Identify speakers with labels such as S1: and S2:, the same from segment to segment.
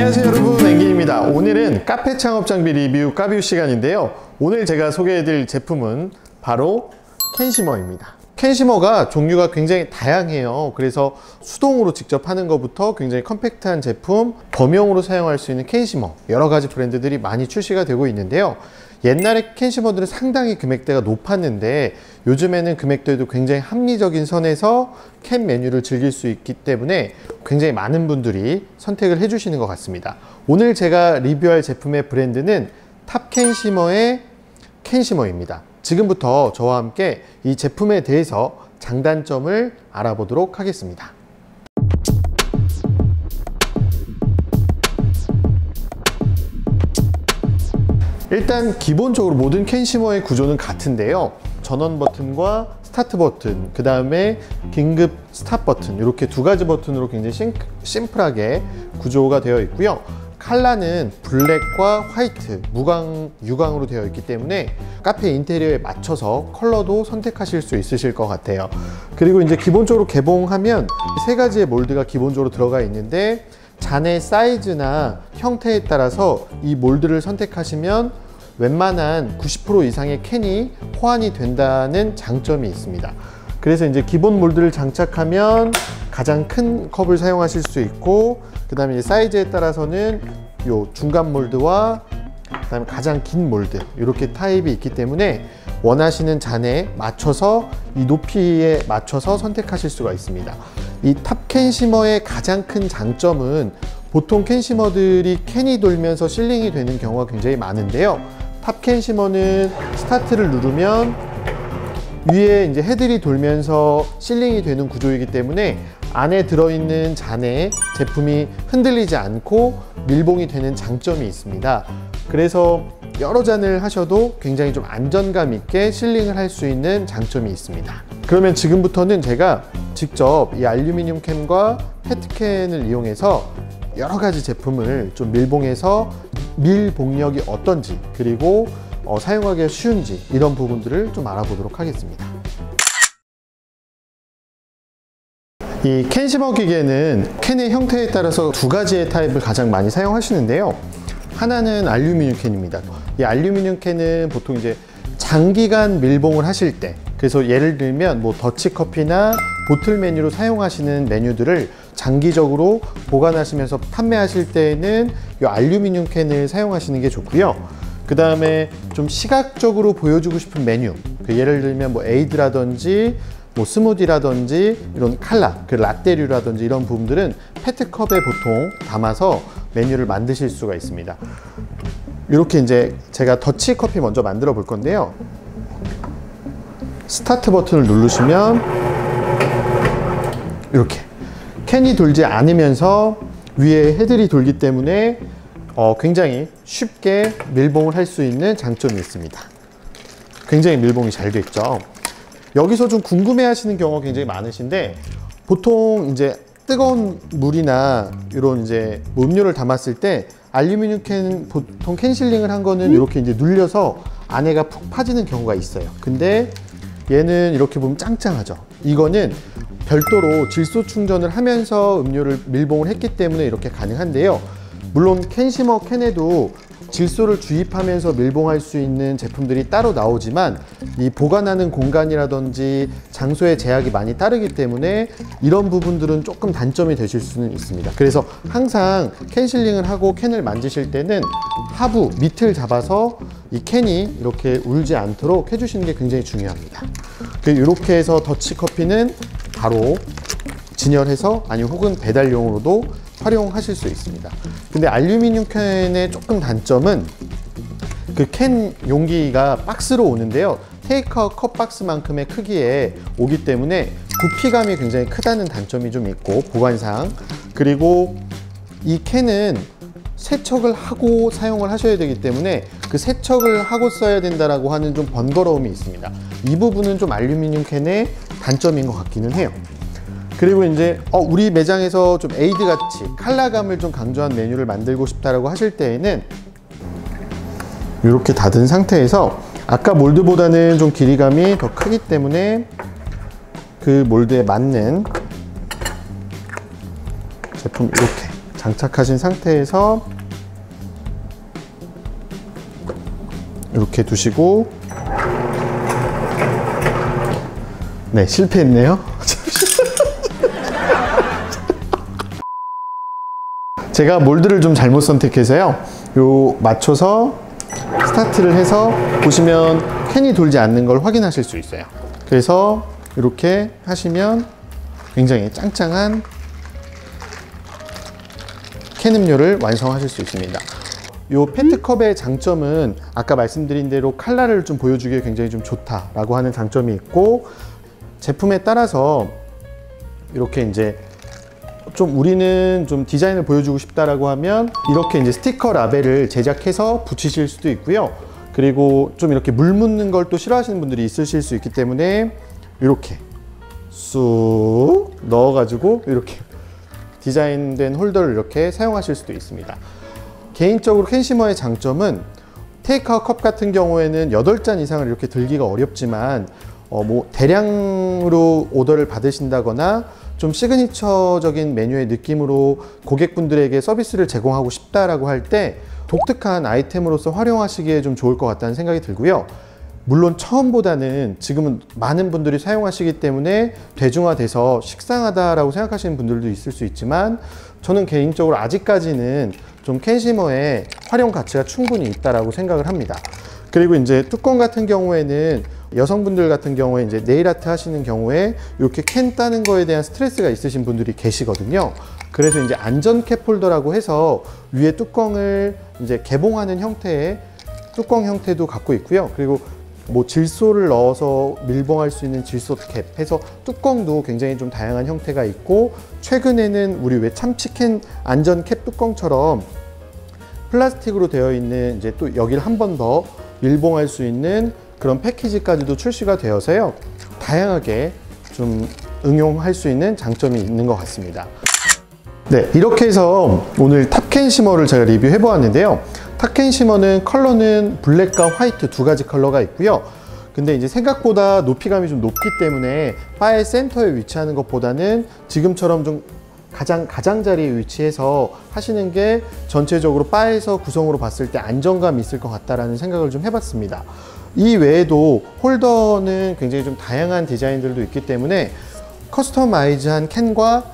S1: 안녕하세요 여러분, 앵기입니다. 오늘은 카페 창업 장비 리뷰 까뷰 시간인데요. 오늘 제가 소개해드릴 제품은 바로 캔시머입니다. 캔시머가 종류가 굉장히 다양해요. 그래서 수동으로 직접 하는 것부터 굉장히 컴팩트한 제품, 범용으로 사용할 수 있는 캔시머, 여러 가지 브랜드들이 많이 출시가 되고 있는데요. 옛날에 캔시머들은 상당히 금액대가 높았는데 요즘에는 금액대도 굉장히 합리적인 선에서 캔 메뉴를 즐길 수 있기 때문에 굉장히 많은 분들이 선택을 해주시는 것 같습니다. 오늘 제가 리뷰할 제품의 브랜드는 탑캔시머의 캔시머입니다. 지금부터 저와 함께 이 제품에 대해서 장단점을 알아보도록 하겠습니다. 일단 기본적으로 모든 캔시머의 구조는 같은데요. 전원 버튼과 스타트 버튼, 그 다음에 긴급 스탑 버튼, 이렇게 두 가지 버튼으로 굉장히 심플하게 구조가 되어 있고요. 컬러는 블랙과 화이트, 무광, 유광으로 되어 있기 때문에 카페 인테리어에 맞춰서 컬러도 선택하실 수 있으실 것 같아요. 그리고 이제 기본적으로 개봉하면 세 가지의 몰드가 기본적으로 들어가 있는데 잔의 사이즈나 형태에 따라서 이 몰드를 선택하시면 웬만한 90% 이상의 캔이 호환이 된다는 장점이 있습니다. 그래서 이제 기본 몰드를 장착하면 가장 큰 컵을 사용하실 수 있고, 그 다음에 사이즈에 따라서는 요 중간 몰드와 그 다음에 가장 긴 몰드, 이렇게 타입이 있기 때문에 원하시는 잔에 맞춰서 이 높이에 맞춰서 선택하실 수가 있습니다. 이 탑 캔시머의 가장 큰 장점은 보통 캔시머들이 캔이 돌면서 실링이 되는 경우가 굉장히 많은데요. 탑 캔시머는 스타트를 누르면 위에 이제 헤들이 돌면서 실링이 되는 구조이기 때문에 안에 들어있는 잔에 제품이 흔들리지 않고 밀봉이 되는 장점이 있습니다. 그래서 여러 잔을 하셔도 굉장히 좀 안정감 있게 실링을 할 수 있는 장점이 있습니다. 그러면 지금부터는 제가 직접 이 알루미늄 캔과 페트캔을 이용해서 여러 가지 제품을 좀 밀봉해서 밀봉력이 어떤지, 그리고 사용하기 쉬운지, 이런 부분들을 좀 알아보도록 하겠습니다. 이 캔시머 기계는 캔의 형태에 따라서 두 가지의 타입을 가장 많이 사용하시는데요. 하나는 알루미늄 캔입니다. 이 알루미늄 캔은 보통 이제 장기간 밀봉을 하실 때, 그래서 예를 들면 뭐 더치커피나 보틀 메뉴로 사용하시는 메뉴들을 장기적으로 보관하시면서 판매하실 때에는 이 알루미늄 캔을 사용하시는 게 좋고요. 그 다음에 좀 시각적으로 보여주고 싶은 메뉴, 예를 들면 뭐 에이드라든지 뭐 스무디라든지 이런 컬러, 그 라떼류라든지 이런 부분들은 페트컵에 보통 담아서 메뉴를 만드실 수가 있습니다. 이렇게 이제 제가 더치커피 먼저 만들어 볼 건데요. 스타트 버튼을 누르시면 이렇게 캔이 돌지 않으면서 위에 헤들이 돌기 때문에 굉장히 쉽게 밀봉을 할 수 있는 장점이 있습니다. 굉장히 밀봉이 잘 돼 있죠. 여기서 좀 궁금해 하시는 경우가 굉장히 많으신데, 보통 이제 뜨거운 물이나 이런 이제 음료를 담았을 때 알루미늄 캔, 보통 캔 실링을 한 거는 이렇게 이제 눌려서 안에가 푹 파지는 경우가 있어요. 근데 얘는 이렇게 보면 짱짱하죠. 이거는 별도로 질소 충전을 하면서 음료를 밀봉을 했기 때문에 이렇게 가능한데요. 물론 캔시머 캔에도 질소를 주입하면서 밀봉할 수 있는 제품들이 따로 나오지만 이 보관하는 공간이라든지 장소의 제약이 많이 따르기 때문에 이런 부분들은 조금 단점이 되실 수는 있습니다. 그래서 항상 캔 실링을 하고 캔을 만지실 때는 하부 밑을 잡아서 이 캔이 이렇게 울지 않도록 해주시는 게 굉장히 중요합니다. 이렇게 해서 더치커피는 바로 진열해서, 아니면 혹은 배달용으로도 활용하실 수 있습니다. 근데 알루미늄 캔의 조금 단점은 그 캔 용기가 박스로 오는데요. 테이크아웃 컵 박스만큼의 크기에 오기 때문에 부피감이 굉장히 크다는 단점이 좀 있고, 보관상. 그리고 이 캔은 세척을 하고 사용을 하셔야 되기 때문에 그 세척을 하고 써야 된다라고 하는 좀 번거로움이 있습니다. 이 부분은 좀 알루미늄 캔의 단점인 것 같기는 해요. 그리고 이제 우리 매장에서 좀 에이드 같이 컬러감을 좀 강조한 메뉴를 만들고 싶다라고 하실 때에는 이렇게 닫은 상태에서, 아까 몰드보다는 좀 길이감이 더 크기 때문에 그 몰드에 맞는 제품 이렇게 장착하신 상태에서 이렇게 두시고, 네, 실패했네요. 제가 몰드를 좀 잘못 선택해서요, 요 맞춰서 스타트를 해서 보시면 캔이 돌지 않는 걸 확인하실 수 있어요. 그래서 이렇게 하시면 굉장히 짱짱한 캔 음료를 완성하실 수 있습니다. 이 페트컵의 장점은 아까 말씀드린 대로 컬러를 좀 보여주기에 굉장히 좀 좋다라고 하는 장점이 있고, 제품에 따라서 이렇게 이제 좀 우리는 좀 디자인을 보여주고 싶다라고 하면 이렇게 이제 스티커 라벨을 제작해서 붙이실 수도 있고요. 그리고 좀 이렇게 물 묻는 걸 또 싫어하시는 분들이 있으실 수 있기 때문에 이렇게 쑥 넣어가지고 이렇게 디자인된 홀더를 이렇게 사용하실 수도 있습니다. 개인적으로 캔시머의 장점은 테이크아웃 컵 같은 경우에는 8잔 이상을 이렇게 들기가 어렵지만 뭐 대량으로 오더를 받으신다거나 좀 시그니처적인 메뉴의 느낌으로 고객분들에게 서비스를 제공하고 싶다라고 할 때 독특한 아이템으로서 활용하시기에 좀 좋을 것 같다는 생각이 들고요. 물론 처음보다는 지금은 많은 분들이 사용하시기 때문에 대중화돼서 식상하다라고 생각하시는 분들도 있을 수 있지만, 저는 개인적으로 아직까지는 좀 캔시머의 활용 가치가 충분히 있다라고 생각을 합니다. 그리고 이제 뚜껑 같은 경우에는 여성분들 같은 경우에 이제 네일 아트 하시는 경우에 이렇게 캔 따는 거에 대한 스트레스가 있으신 분들이 계시거든요. 그래서 이제 안전 캡 홀더라고 해서 위에 뚜껑을 이제 개봉하는 형태의 뚜껑 형태도 갖고 있고요. 그리고 뭐 질소를 넣어서 밀봉할 수 있는 질소 캡 해서 뚜껑도 굉장히 좀 다양한 형태가 있고, 최근에는 우리 왜 참치캔 안전 캡 뚜껑처럼 플라스틱으로 되어 있는 이제 또 여기를 한 번 더 밀봉할 수 있는 그런 패키지까지도 출시가 되어서요, 다양하게 좀 응용할 수 있는 장점이 있는 것 같습니다. 네, 이렇게 해서 오늘 탑캔시머를 제가 리뷰해 보았는데요. 탑캔시머는 컬러는 블랙과 화이트 두 가지 컬러가 있고요. 근데 이제 생각보다 높이감이 좀 높기 때문에 바의 센터에 위치하는 것보다는 지금처럼 좀 가장자리에 위치해서 하시는 게 전체적으로 바에서 구성으로 봤을 때 안정감이 있을 것 같다라는 생각을 좀 해봤습니다. 이 외에도 홀더는 굉장히 좀 다양한 디자인들도 있기 때문에 커스터마이즈한 캔과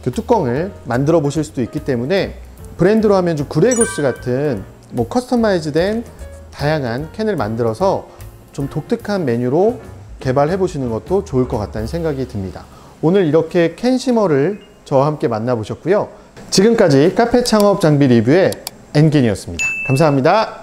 S1: 그 뚜껑을 만들어 보실 수도 있기 때문에, 브랜드로 하면 좀 그레고스 같은 뭐 커스터마이즈된 다양한 캔을 만들어서 좀 독특한 메뉴로 개발해 보시는 것도 좋을 것 같다는 생각이 듭니다. 오늘 이렇게 캔시머를 저와 함께 만나보셨고요. 지금까지 카페 창업 장비 리뷰의 엔긴이었습니다. 감사합니다.